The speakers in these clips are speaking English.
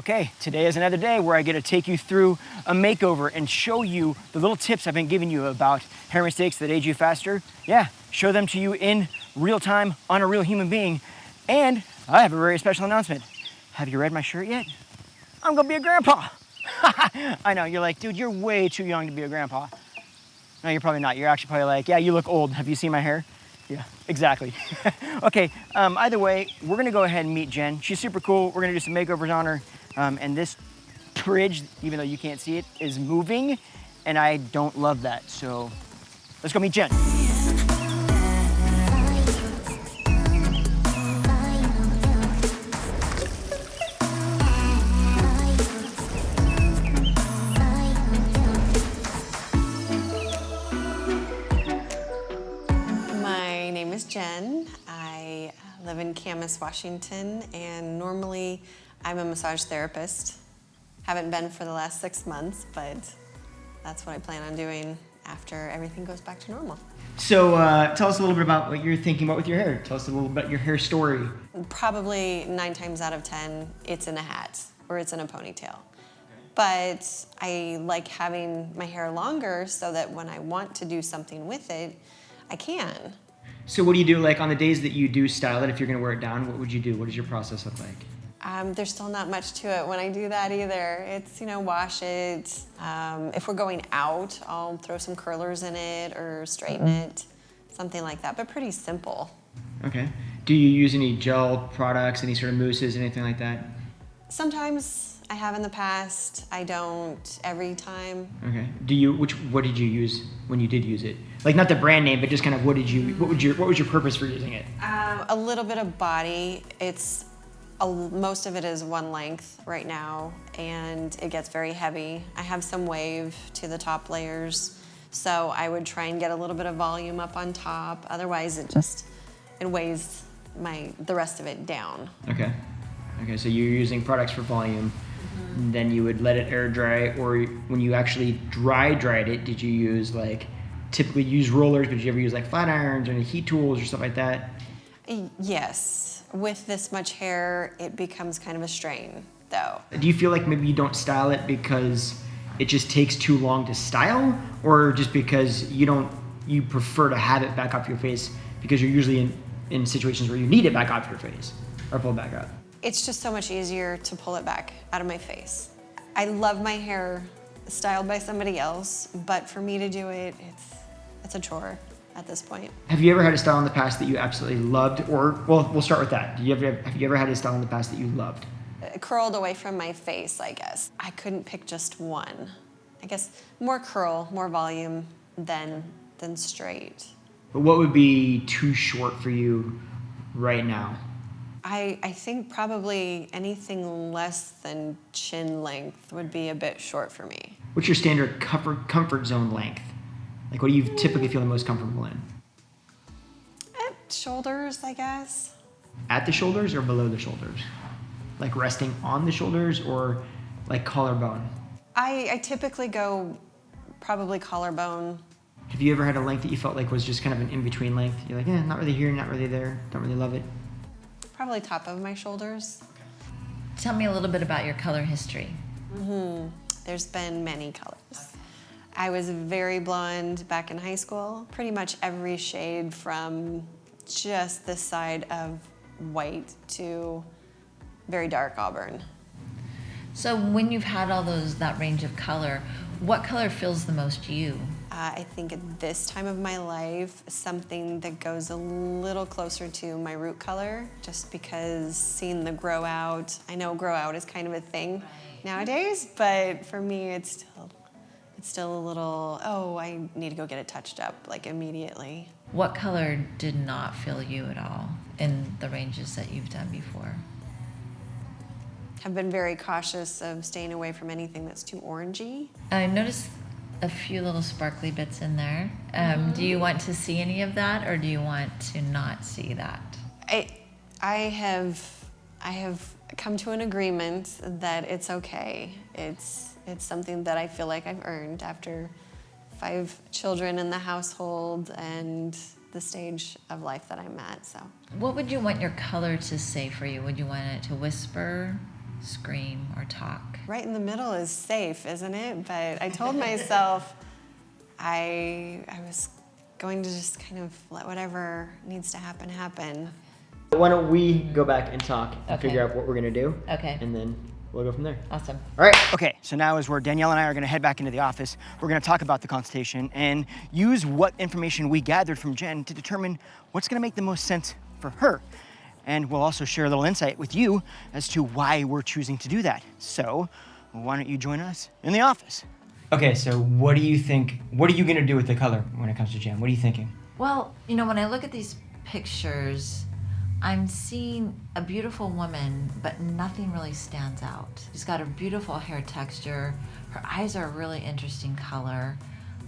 Okay, today is another day where I get to take you through a makeover and show you the little tips I've been giving you about hair mistakes that age you faster. Yeah, show them to you in real time on a real human being. And I have a very special announcement. Have you read my shirt yet? I'm gonna be a grandpa. I know, you're like, dude, you're way too young to be a grandpa. No, you're probably not. You're actually probably like, yeah, you look old. Have you seen my hair? Yeah, exactly. Okay, either way, we're gonna go ahead and meet Jen. She's super cool. We're gonna do some makeovers on her. And this fridge, even though you can't see it, is moving, and I don't love that. So let's go meet Jen. My name is Jen. I live in Camas, Washington, and normally I'm a massage therapist. Haven't been for the last 6 months, but that's what I plan on doing after everything goes back to normal. So tell us a little bit about what you're thinking about with your hair. Tell us a little bit about your hair story. Probably 9 times out of 10, it's in a hat or it's in a ponytail. But I like having my hair longer so that when I want to do something with it, I can. So what do you do like on the days that you do style it? If you're gonna wear it down, what would you do? What does your process look like? There's still not much to it when I do that either. It's, wash it. If we're going out, I'll throw some curlers in it or straighten it, something like that, but pretty simple. Okay. Do you use any gel products, any sort of mousses, anything like that? Sometimes I have in the past. I don't every time. Okay. What did you use when you did use it? Like not the brand name, but just kind of what was your purpose for using it? A little bit of body. Most of it is one length right now, and it gets very heavy. I have some wave to the top layers, so I would try and get a little bit of volume up on top. Otherwise, it weighs the rest of it down. Okay. Okay, so you're using products for volume. Mm-hmm. Then you would let it air dry, or when you actually dried it, did you use typically use rollers, but did you ever use flat irons or any heat tools or stuff like that? Yes. With this much hair, it becomes kind of a strain, though. Do you feel like maybe you don't style it because it just takes too long to style, or just because you prefer to have it back off your face because you're usually in situations where you need it back off your face or pull it back up? It's just so much easier to pull it back out of my face. I love my hair styled by somebody else, but for me to do it, it's a chore at this point. Have you ever had a style in the past that you absolutely loved? Or, well, we'll start with that. Have you ever had a style in the past that you loved? Curled away from my face, I guess. I couldn't pick just one. I guess more curl, more volume than straight. But what would be too short for you right now? I think probably anything less than chin length would be a bit short for me. What's your standard comfort zone length? What do you typically feel the most comfortable in? At shoulders, I guess. At the shoulders or below the shoulders? Like resting on the shoulders or like collarbone? I typically go probably collarbone. Have you ever had a length that you felt like was just kind of an in-between length? You're like, not really here, not really there, don't really love it? Probably top of my shoulders. Tell me a little bit about your color history. There's been many colors. I was very blonde back in high school. Pretty much every shade from just this side of white to very dark auburn. So when you've had all that range of color, what color feels the most you? I think at this time of my life, something that goes a little closer to my root color, just because seeing the grow out, I know grow out is kind of a thing nowadays, but for me it's still a little, I need to go get it touched up immediately. What color did not feel you at all in the ranges that you've done before? Have been very cautious of staying away from anything that's too orangey. I noticed a few little sparkly bits in there. Do you want to see any of that, or do you want to not see that? I have come to an agreement that it's okay. It's something that I feel like I've earned after 5 children in the household and the stage of life that I'm at. So, what would you want your color to say for you? Would you want it to whisper? scream or talk? Right in the middle is safe, isn't it? But I told myself I was going to just kind of let whatever needs to happen, happen. Why don't we go back and talk and Okay. figure out what we're gonna do? Okay. And then we'll go from there. Awesome. All right. Okay, so now is where Danielle and I are gonna head back into the office. We're gonna talk about the consultation and use what information we gathered from Jen to determine what's gonna make the most sense for her. And we'll also share a little insight with you as to why we're choosing to do that. So why don't you join us in the office? Okay, so what do you think, what are you gonna do with the color when it comes to Jen? What are you thinking? Well, you know, when I look at these pictures, I'm seeing a beautiful woman, but nothing really stands out. She's got a beautiful hair texture. Her eyes are a really interesting color.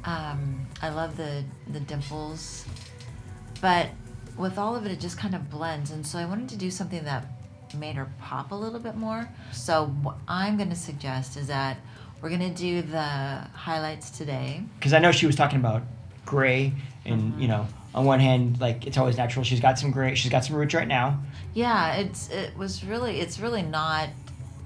I love the dimples, but with all of it, it just kind of blends. And so I wanted to do something that made her pop a little bit more. So what I'm gonna suggest is that we're gonna do the highlights today. Because I know she was talking about gray and, you know, on one hand, like, it's always natural. She's got some gray, she's got some roots right now. Yeah, it's really not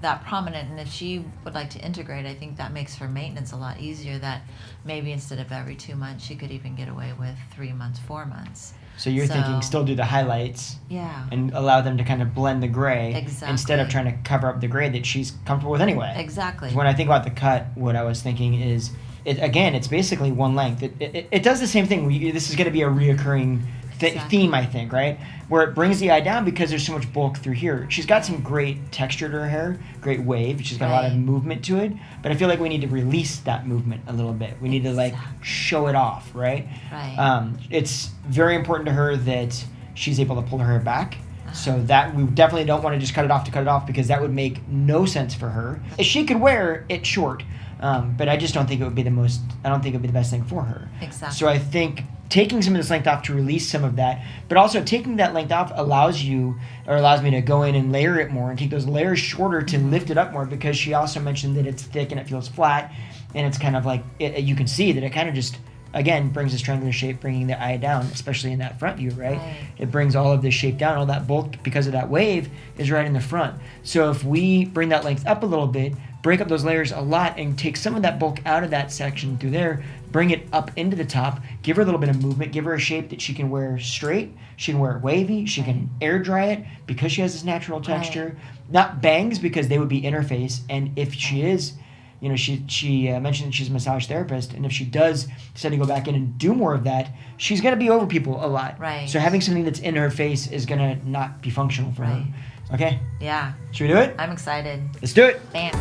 that prominent, and if she would like to integrate, I think that makes her maintenance a lot easier, that maybe instead of every 2 months, she could even get away with 3 months, 4 months. So you're thinking still do the highlights Yeah. and allow them to kind of blend the gray Exactly. instead of trying to cover up the gray that she's comfortable with anyway. Exactly. 'Cause when I think about the cut, what I was thinking is, it's basically one length. It does the same thing. This is going to be a reoccurring Exactly. theme, I think, right? Where it brings the eye down because there's so much bulk through here. She's got some great texture to her hair, great wave. She's got a lot of Right. movement to it, but I feel like we need to release that movement a little bit. We need to like show it off, right? Right. It's very important to her that she's able to pull her hair back. So that we definitely don't want to just cut it off to cut it off, because that would make no sense for her. She could wear it short, but I just don't think it would be I don't think it would be the best thing for her. Exactly. So I think taking some of this length off to release some of that, but also taking that length off allows me to go in and layer it more and take those layers shorter to lift it up more, because she also mentioned that it's thick and it feels flat, and it's kind of like, you can see that it kind of just, again, brings this triangular shape, bringing the eye down, especially in that front view, right? Right. It brings all of this shape down. All that bulk, because of that wave, is right in the front. So if we bring that length up a little bit, break up those layers a lot, and take some of that bulk out of that section through there, bring it up into the top, give her a little bit of movement, give her a shape that she can wear straight, she can wear it wavy, she can air dry it because she has this natural texture. Not bangs, because they would be in her face, and if she is, you know, she mentioned that she's a massage therapist, and if she does decide to go back in and do more of that, she's going to be over people a lot. Right. So having something that's in her face is going to not be functional for her. Okay? Yeah. Should we do it? I'm excited. Let's do it. Bam.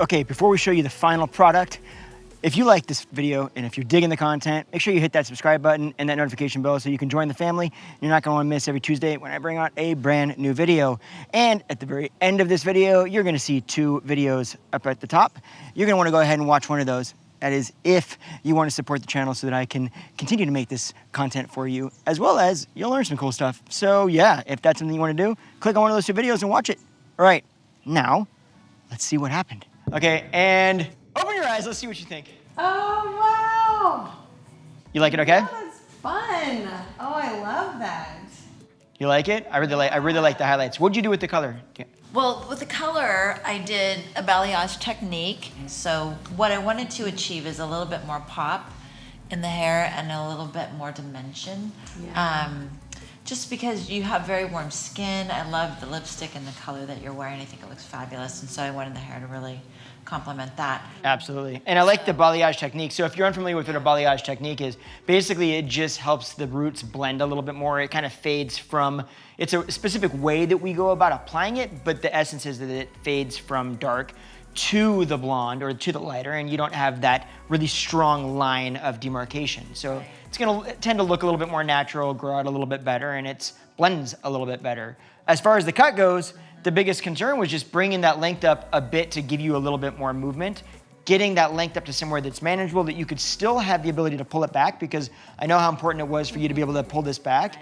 Okay, before we show you the final product, if you like this video and if you're digging the content, make sure you hit that subscribe button and that notification bell so you can join the family. You're not gonna wanna miss every Tuesday when I bring out a brand new video. And at the very end of this video, you're gonna see 2 videos up at the top. You're gonna wanna go ahead and watch one of those. That is if you wanna support the channel so that I can continue to make this content for you, as well as you'll learn some cool stuff. So yeah, if that's something you wanna do, click on one of those 2 videos and watch it. All right, now, let's see what happened. Okay, and open your eyes, let's see what you think. Oh, wow. You like it okay? That's fun. Oh, I love that. You like it? I really like the highlights. What'd you do with the color? Well, with the color, I did a balayage technique. So what I wanted to achieve is a little bit more pop in the hair and a little bit more dimension. Yeah. Just because you have very warm skin. I love the lipstick and the color that you're wearing. I think it looks fabulous. And so I wanted the hair to really complement that. Absolutely. And I like the balayage technique. So if you're unfamiliar with what a balayage technique is, basically it just helps the roots blend a little bit more. It kind of fades from, it's a specific way that we go about applying it, but the essence is that it fades from dark to the blonde or to the lighter, and you don't have that really strong line of demarcation. So it's gonna tend to look a little bit more natural, grow out a little bit better, and it blends a little bit better. As far as the cut goes, the biggest concern was just bringing that length up a bit to give you a little bit more movement, getting that length up to somewhere that's manageable, that you could still have the ability to pull it back, because I know how important it was for you to be able to pull this back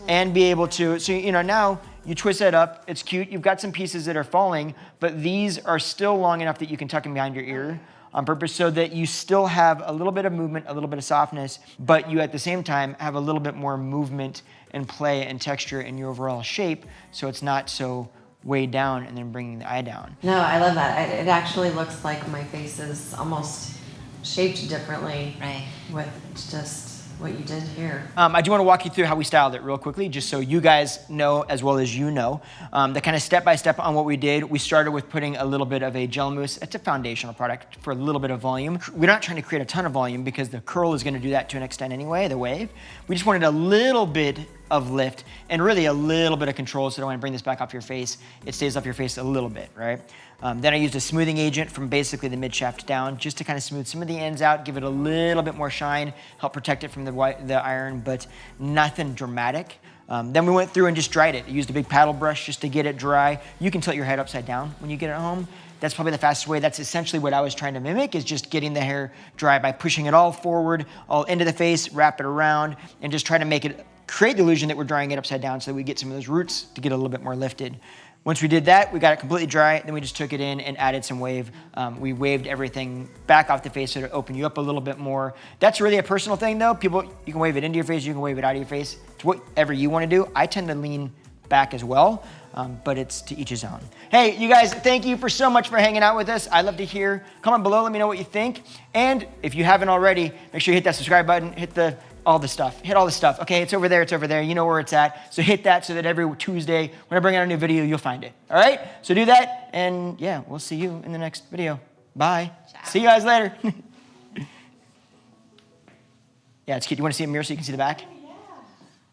and be able to, so you know, now you twist that up. It's cute. You've got some pieces that are falling, but these are still long enough that you can tuck them behind your ear on purpose so that you still have a little bit of movement, a little bit of softness, but you at the same time have a little bit more movement and play and texture in your overall shape, so it's not so weighed down and then bringing the eye down. No, I love that. It actually looks like my face is almost shaped differently. Right. With just what you did here. I do want to walk you through how we styled it real quickly, just so you guys know as well as you know. The kind of step-by-step on what we did. We started with putting a little bit of a gel mousse. It's a foundational product for a little bit of volume. We're not trying to create a ton of volume because the curl is going to do that to an extent anyway, the wave. We just wanted a little bit of lift and really a little bit of control so that when I bring this back off your face, it stays off your face a little bit, right? Then I used a smoothing agent from basically the mid shaft down just to kind of smooth some of the ends out, give it a little bit more shine, help protect it from the iron, but nothing dramatic. Then we went through and just dried it. I used a big paddle brush just to get it dry. You can tilt your head upside down when you get it home. That's probably the fastest way. That's essentially what I was trying to mimic, is just getting the hair dry by pushing it all forward, all into the face, wrap it around, and just try to make it, create the illusion that we're drying it upside down so that we get some of those roots to get a little bit more lifted. Once we did that, we got it completely dry, then we just took it in and added some wave. We waved everything back off the face so to open you up a little bit more. That's really a personal thing though. People, you can wave it into your face, you can wave it out of your face. It's whatever you want to do. I tend to lean back as well, but it's to each his own. Hey, you guys, thank you so much for hanging out with us. I love to hear. Comment below, let me know what you think. And if you haven't already, make sure you hit that subscribe button, hit all the stuff. Hit all the stuff. Okay, it's over there, it's over there. You know where it's at. So hit that so that every Tuesday, when I bring out a new video, you'll find it. All right? So do that, and yeah, we'll see you in the next video. Bye. Ciao. See you guys later. Yeah, it's cute. You want to see a mirror so you can see the back?